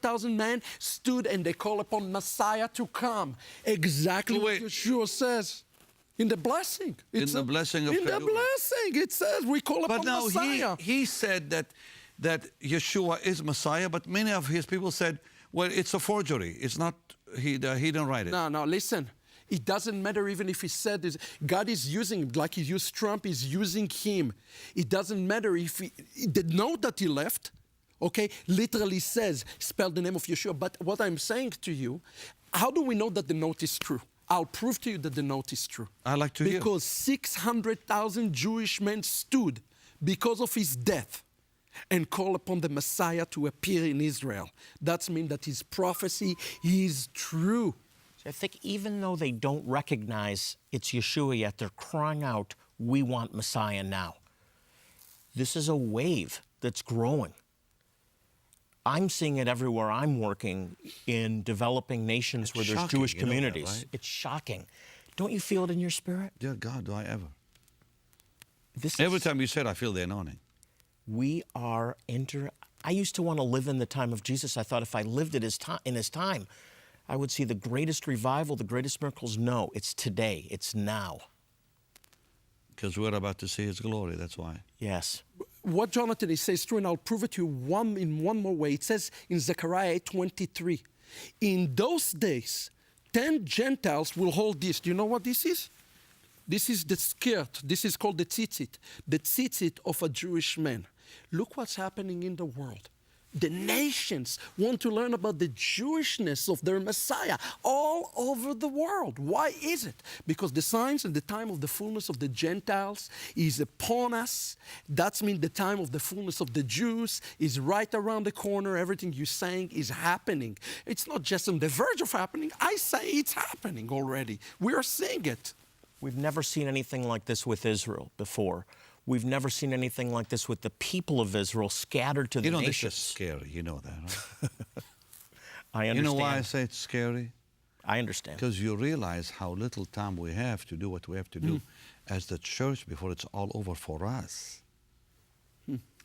600,000 men stood and they call upon Messiah to come. Exactly what Yeshua says. In the blessing. In the blessing of the blessing, it says we call upon Messiah. He said that Yeshua is Messiah, but many of his people said, well, it's a forgery. It's not, he didn't write it. No, listen. It doesn't matter even if he said this. God is using him, like he used Trump, he's using him. It doesn't matter if the note that he left, okay, literally says, spell the name of Yeshua. But what I'm saying to you, how do we know that the note is true? I'll prove to you that the note is true. I like to hear. Because 600,000 Jewish men stood because of his death and called upon the Messiah to appear in Israel. That means that his prophecy is true. So I think even though they don't recognize it's Yeshua yet, they're crying out, we want Messiah now. This is a wave that's growing. I'm seeing it everywhere I'm working in developing nations where there's Jewish communities. That, right? It's shocking. Don't you feel it in your spirit? Dear God, do I ever. Every time you said, I feel the anointing. We are I used to want to live in the time of Jesus. I thought if I lived in his time, I would see the greatest revival, the greatest miracles. No, it's today. It's now. Because we're about to see his glory, that's why. Yes. What Jonathan says is true, and I'll prove it to you in one more way. It says in Zechariah 8:23, in those days, 10 Gentiles will hold this. Do you know what this is? This is the skirt. This is called the tzitzit of a Jewish man. Look what's happening in the world. The nations want to learn about the Jewishness of their Messiah all over the world. Why is it? Because the signs and the time of the fullness of the Gentiles is upon us. That means the time of the fullness of the Jews is right around the corner. Everything you're saying is happening. It's not just on the verge of happening. I say it's happening already. We are seeing it. We've never seen anything like this with Israel before. We've never seen anything like this with the people of Israel scattered to the nations. This is scary. You know that, right? I understand. You know why I say it's scary? I understand. Because you realize how little time we have to do what we have to do as the church before it's all over for us.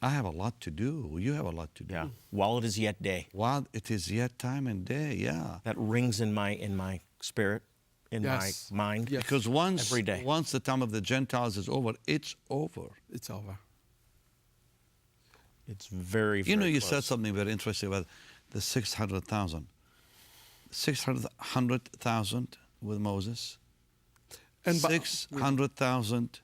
I have a lot to do. You have a lot to do. Yeah. While it is yet day. While it is yet time and day, yeah. That rings in my spirit. In my mind. Yes. Because every day. once the time of the Gentiles is over, it's over. It's over. It's very, very You know, you close. said something very interesting about the 600,000. 600,000 with Moses. And 600,000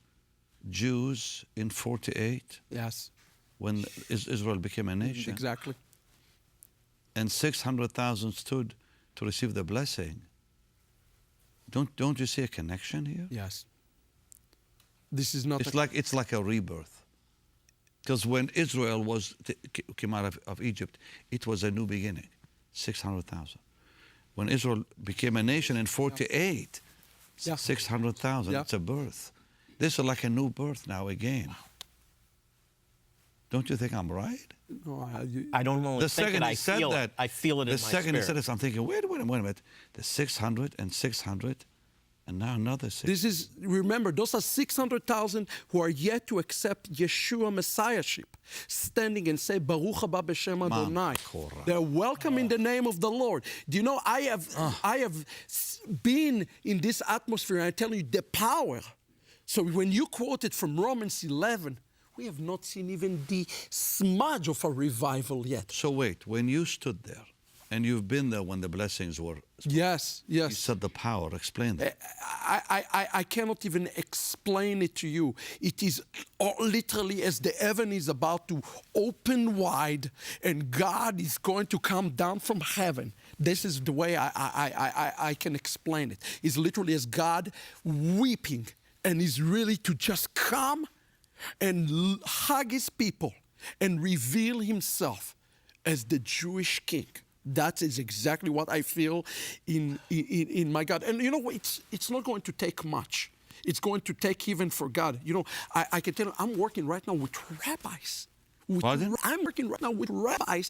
Jews in 48. Yes. When Israel became a nation. Exactly. And 600,000 stood to receive the blessing. Don't you see a connection here? Yes. This is not. It's like a rebirth. Because when Israel came out of Egypt, it was a new beginning. 600,000. When Israel became a nation in 48, 600,000. It's a birth. This is like a new birth now again. Don't you think I'm right? No, I don't know. The second he said that, I feel it in my spirit. The second he said this, I'm thinking, wait a minute. The 600 and 600, and now another 600. Remember, those are 600,000 who are yet to accept Yeshua Messiahship, standing and say, Baruch haba b'shem Adonai. They're welcome in the name of the Lord. Do you know, I have been in this atmosphere, and I tell you, the power. So when you quoted from Romans 11, we have not seen even the smudge of a revival yet. So wait, when you stood there, and you've been there when the blessings were... Yes. You said the power. Explain that. I cannot even explain it to you. It is literally as the heaven is about to open wide and God is going to come down from heaven. This is the way I can explain it. It's literally as God weeping and is really to just come and hug his people and reveal himself as the Jewish king. That is exactly what I feel in my God. And you know, it's not going to take much. It's going to take even for God. You know, I can tell you, I'm working right now with rabbis. I'm working right now with rabbis